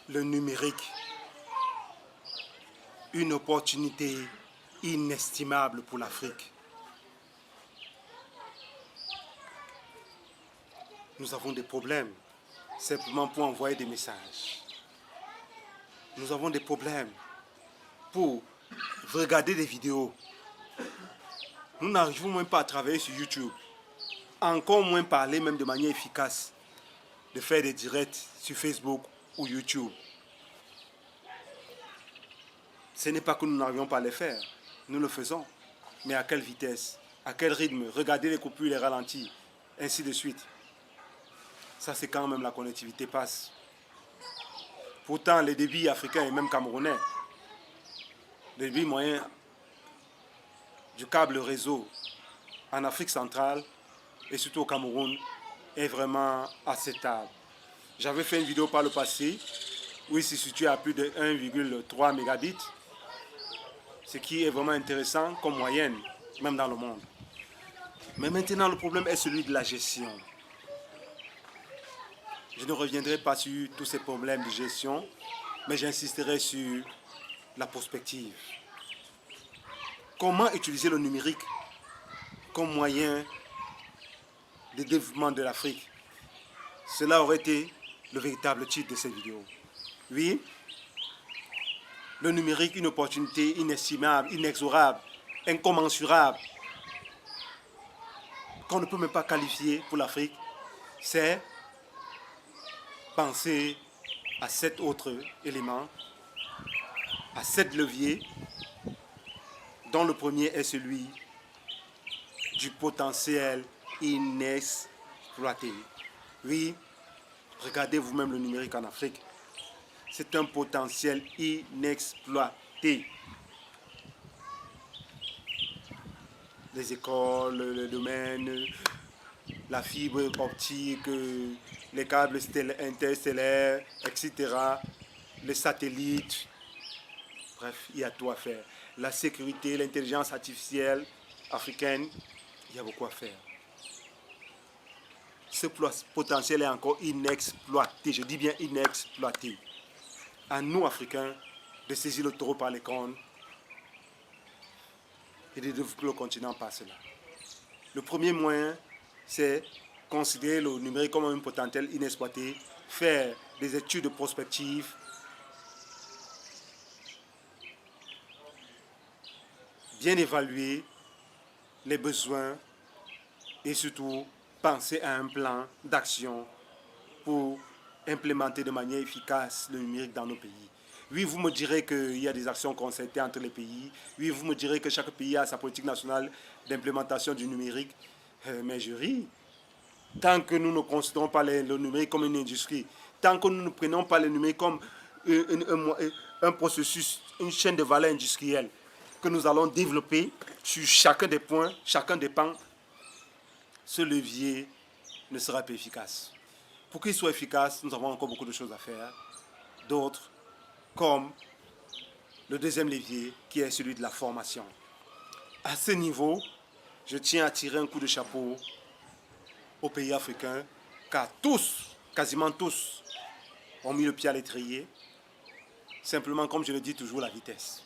le numérique, une opportunité inestimable pour l'Afrique. Nous avons des problèmes simplement pour envoyer des messages. Nous avons des problèmes pour regarder des vidéos. Nous n'arrivons même pas à travailler sur YouTube. Encore moins parler même de manière efficace, de faire des directs sur Facebook ou YouTube. Ce n'est pas que nous n'arrivions pas à les faire. Nous le faisons. Mais à quelle vitesse? À quel rythme? Regardez les coupures, les ralentis, ainsi de suite. Ça, c'est quand même la connectivité passe. Pourtant, les débits africains et même camerounais, le débit moyen du câble réseau en Afrique centrale et surtout au Cameroun est vraiment acceptable. J'avais fait une vidéo par le passé où il se situe à plus de 1,3 mégabits, ce qui est vraiment intéressant comme moyenne, même dans le monde. Mais maintenant, le problème est celui de la gestion. Je ne reviendrai pas sur tous ces problèmes de gestion, mais j'insisterai sur la prospective. Comment utiliser le numérique comme moyen de développement de l'Afrique? Cela aurait été le véritable titre de cette vidéo. Oui, le numérique, une opportunité inestimable, inexorable, incommensurable, qu'on ne peut même pas qualifier pour l'Afrique, c'est penser à 7 autres éléments, à 7 leviers, dont le premier est celui du potentiel inexploité. Oui, regardez vous-même le numérique en Afrique. C'est un potentiel inexploité. Les écoles, le domaine, la fibre optique, les câbles interstellaires, etc., les satellites, bref, il y a tout à faire. La sécurité, l'intelligence artificielle africaine, il y a beaucoup à faire. Ce potentiel est encore inexploité, je dis bien inexploité. À nous, Africains, de saisir le taureau par les cornes et de développer le continent par cela. Le premier moyen, c'est considérer le numérique comme un potentiel inexploité, faire des études de prospective, bien évaluer les besoins et surtout penser à un plan d'action pour implémenter de manière efficace le numérique dans nos pays. Oui, vous me direz qu'il y a des actions concertées entre les pays. Oui, vous me direz que chaque pays a sa politique nationale d'implémentation du numérique. Mais je ris. Tant que nous ne considérons pas le numérique comme une industrie, tant que nous ne prenons pas le numérique comme un processus, une chaîne de valeur industrielle que nous allons développer sur chacun des points, chacun des pans, ce levier ne sera pas efficace. Pour qu'il soit efficace, nous avons encore beaucoup de choses à faire. D'autres, comme le deuxième levier, qui est celui de la formation. À ce niveau, je tiens à tirer un coup de chapeau aux pays africains, car tous, quasiment tous, ont mis le pied à l'étrier. Simplement, comme je le dis toujours, la vitesse.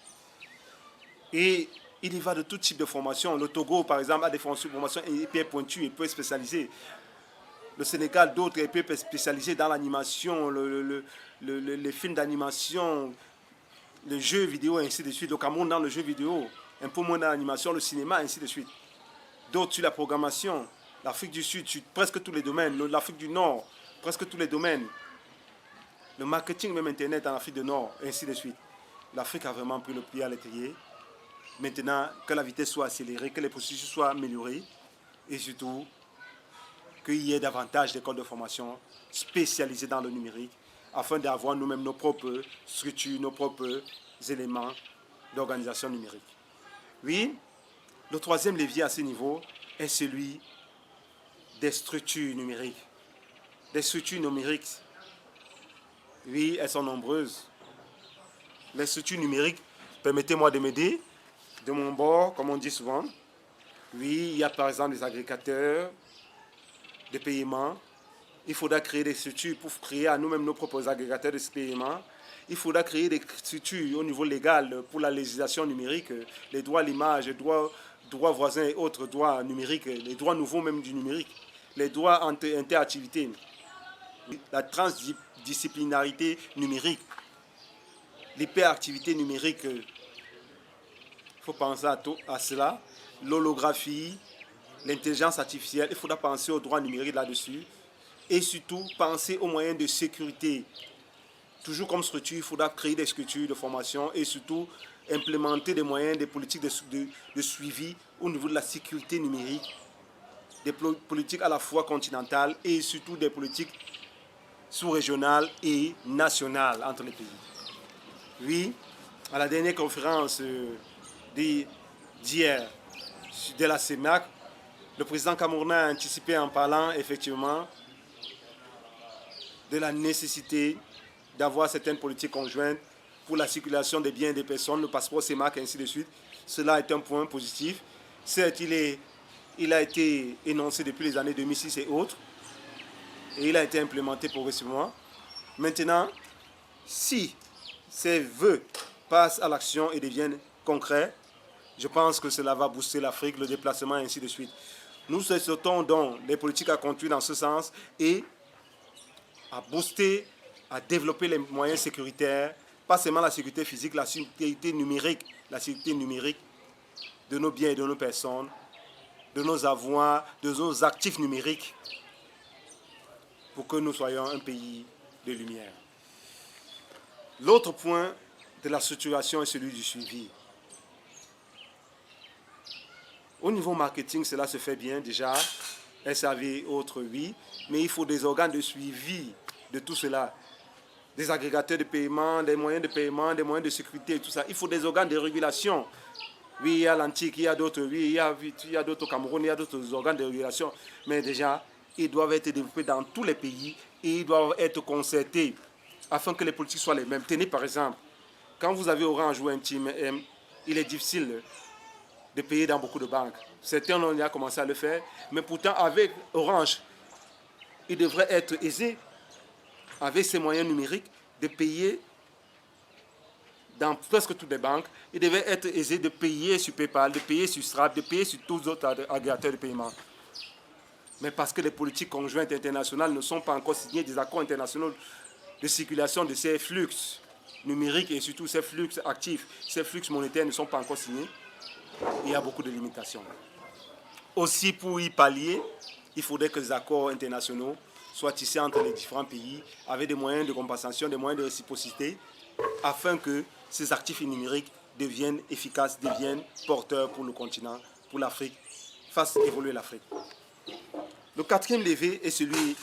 Et il y va de tout type de formation. Le Togo, par exemple, a des formations hyper pointues et peu spécialisées. Le Sénégal, d'autres étaient spécialisés dans l'animation, les films d'animation, les jeux vidéo, ainsi de suite. Le Cameroun dans le jeu vidéo, un peu moins dans l'animation, le cinéma, ainsi de suite. D'autres sur la programmation, l'Afrique du Sud sur presque tous les domaines, l'Afrique du Nord, presque tous les domaines. Le marketing, même Internet en Afrique du Nord, ainsi de suite. L'Afrique a vraiment pris le pied à l'étrier. Maintenant, que la vitesse soit accélérée, que les processus soient améliorés et surtout qu'il y ait davantage d'écoles de formation spécialisées dans le numérique afin d'avoir nous-mêmes nos propres structures, nos propres éléments d'organisation numérique. Oui, le troisième levier à ce niveau est celui des structures numériques. Des structures numériques, oui, elles sont nombreuses. Les structures numériques, permettez-moi de m'aider, de mon bord, comme on dit souvent. Oui, il y a par exemple des agrégateurs de paiement, Il faudra créer des structures pour créer à nous-mêmes nos propres agrégateurs de paiement. Il faudra créer des structures au niveau légal pour la législation numérique, les droits à l'image, les droits voisins et autres droits numériques, les droits nouveaux même du numérique, les droits interactivité, la transdisciplinarité numérique, l'hyperactivité numérique. Il faut penser à cela. L'holographie, l'intelligence artificielle, il faudra penser aux droits numériques là-dessus. Et surtout, penser aux moyens de sécurité. Toujours comme structure, il faudra créer des structures de formation et surtout implémenter des moyens, des politiques de suivi au niveau de la sécurité numérique, des politiques à la fois continentales et surtout des politiques sous-régionales et nationales entre les pays. Oui, à la dernière conférence d'hier de la CEMAC, le président camerounais a anticipé en parlant effectivement de la nécessité d'avoir certaines politiques conjointes pour la circulation des biens et des personnes, le passeport CEMAC, ainsi de suite. Cela est un point positif. Certes, il a été énoncé depuis les années 2006 et autres, et il a été implémenté progressivement. Maintenant, si ces vœux passent à l'action et deviennent concrets, je pense que cela va booster l'Afrique, le déplacement, ainsi de suite. Nous souhaitons donc les politiques à conduire dans ce sens et à booster, à développer les moyens sécuritaires, pas seulement la sécurité physique, la sécurité numérique de nos biens et de nos personnes, de nos avoirs, de nos actifs numériques, pour que nous soyons un pays de lumière. L'autre point de la structuration est celui du suivi. Au niveau marketing, cela se fait bien déjà, SAV, autres, oui, mais il faut des organes de suivi de tout cela, des agrégateurs de paiement, des moyens de sécurité et tout ça. Il faut des organes de régulation. Oui, il y a l'antique, il y a d'autres, oui, il y a d'autres au Cameroun, il y a d'autres organes de régulation, mais déjà, ils doivent être développés dans tous les pays et ils doivent être concertés afin que les politiques soient les mêmes. Tenez par exemple, quand vous avez Orange ou MTN, il est difficile de payer dans beaucoup de banques. Certains ont déjà commencé à le faire, mais pourtant avec Orange, il devrait être aisé, avec ses moyens numériques, de payer dans presque toutes les banques. Il devait être aisé de payer sur PayPal, de payer sur Stripe, de payer sur tous les autres agrégateurs de paiement. Mais parce que les politiques conjointes internationales ne sont pas encore signées, des accords internationaux de circulation de ces flux numériques et surtout ces flux actifs, ces flux monétaires ne sont pas encore signés, il y a beaucoup de limitations. Aussi, pour y pallier, il faudrait que les accords internationaux soient tissés entre les différents pays avec des moyens de compensation, des moyens de réciprocité, afin que ces actifs numériques deviennent efficaces, deviennent porteurs pour le continent, pour l'Afrique, fassent évoluer l'Afrique. Le quatrième levier est celui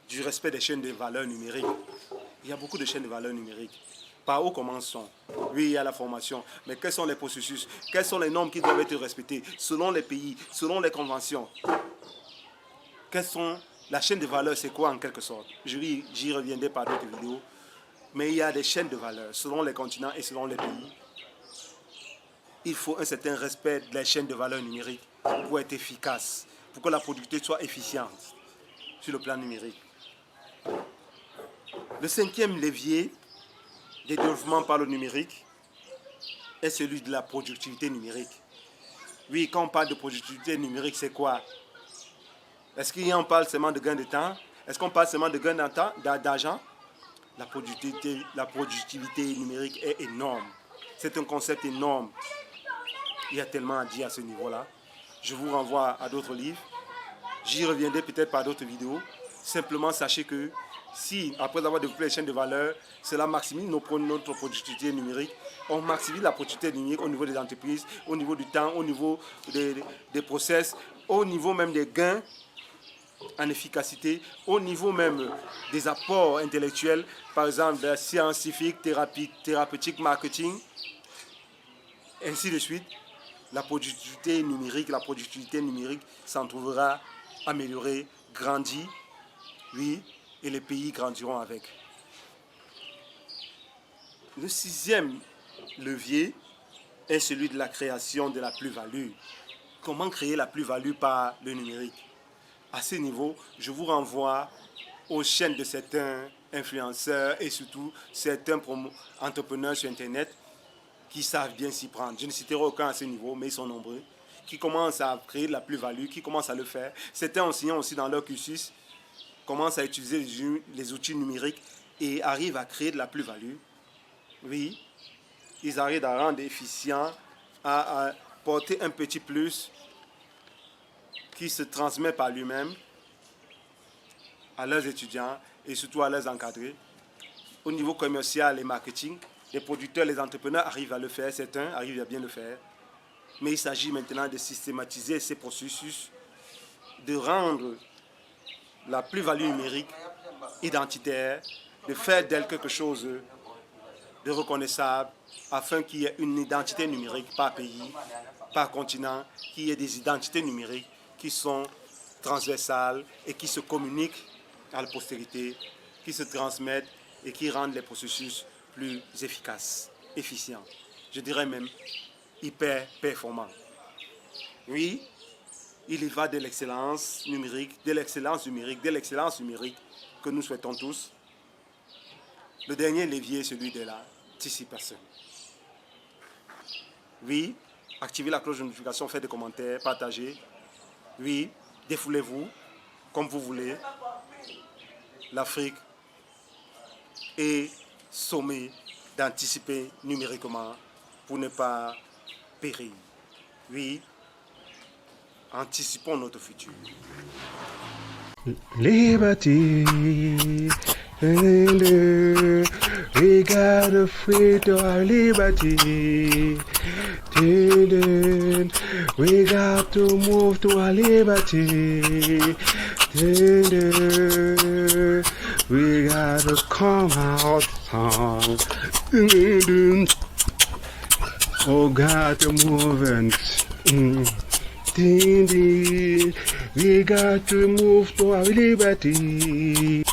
du respect des chaînes de valeur numériques. Il y a beaucoup de chaînes de valeur numériques. Par où commençons? Oui, il y a la formation, mais quels sont les processus? Quelles sont les normes qui doivent être respectées selon les pays, selon les conventions? Quelles sont la chaîne de valeur, c'est quoi en quelque sorte? J'y reviendrai par d'autres vidéos. Mais il y a des chaînes de valeur selon les continents et selon les pays. Il faut un certain respect des chaînes de valeur numériques pour être efficace, pour que la productivité soit efficiente sur le plan numérique. Le cinquième levier des développements par le numérique est celui de la productivité numérique. Oui, quand on parle de productivité numérique, c'est quoi? Est-ce qu'on parle seulement de gain de temps? Est-ce qu'on parle seulement de gain d'argent? La productivité numérique est énorme. C'est un concept énorme. Il y a tellement à dire à ce niveau-là. Je vous renvoie à d'autres livres. J'y reviendrai peut-être par d'autres vidéos. Simplement, sachez que si, après avoir développé les chaînes de valeur, cela maximise notre productivité numérique, on maximise la productivité numérique au niveau des entreprises, au niveau du temps, au niveau des process, au niveau même des gains en efficacité, au niveau même des apports intellectuels, par exemple de la scientifique, thérapeutique, marketing, ainsi de suite. La productivité numérique s'en trouvera améliorée, grandie, oui, et les pays grandiront avec. Le sixième levier est celui de la création de la plus-value. Comment créer la plus-value par le numérique? À ce niveau, je vous renvoie aux chaînes de certains influenceurs et surtout certains entrepreneurs sur Internet qui savent bien s'y prendre. Je ne citerai aucun à ce niveau, mais ils sont nombreux, qui commencent à créer de la plus-value, qui commencent à le faire. Certains enseignants aussi dans leur cursus commencent à utiliser les outils numériques et arrivent à créer de la plus-value. Oui, ils arrivent à rendre efficient, à porter un petit plus qui se transmet par lui-même à leurs étudiants et surtout à leurs encadrés. Au niveau commercial et marketing, les producteurs, les entrepreneurs arrivent à le faire, certains arrivent à bien le faire. Mais il s'agit maintenant de systématiser ces processus, de rendre la plus-value numérique identitaire, de faire d'elle quelque chose de reconnaissable, afin qu'il y ait une identité numérique par pays, par continent, qu'il y ait des identités numériques qui sont transversales et qui se communiquent à la postérité, qui se transmettent et qui rendent les processus plus efficaces, efficients. Je dirais même hyper performants. Oui, il y va de l'excellence numérique, de l'excellence numérique, de l'excellence numérique que nous souhaitons tous. Le dernier levier est celui de l'anticipation. Oui, activez la cloche de notification, faites des commentaires, partagez. Oui, défoulez-vous comme vous voulez. L'Afrique est sommée d'anticiper numériquement pour ne pas périr. Oui, anticipons notre futur. Liberty, we gotta free to our liberty. We got to move to our liberty. We gotta come out. Oh, got to move and. We got to move to our liberty.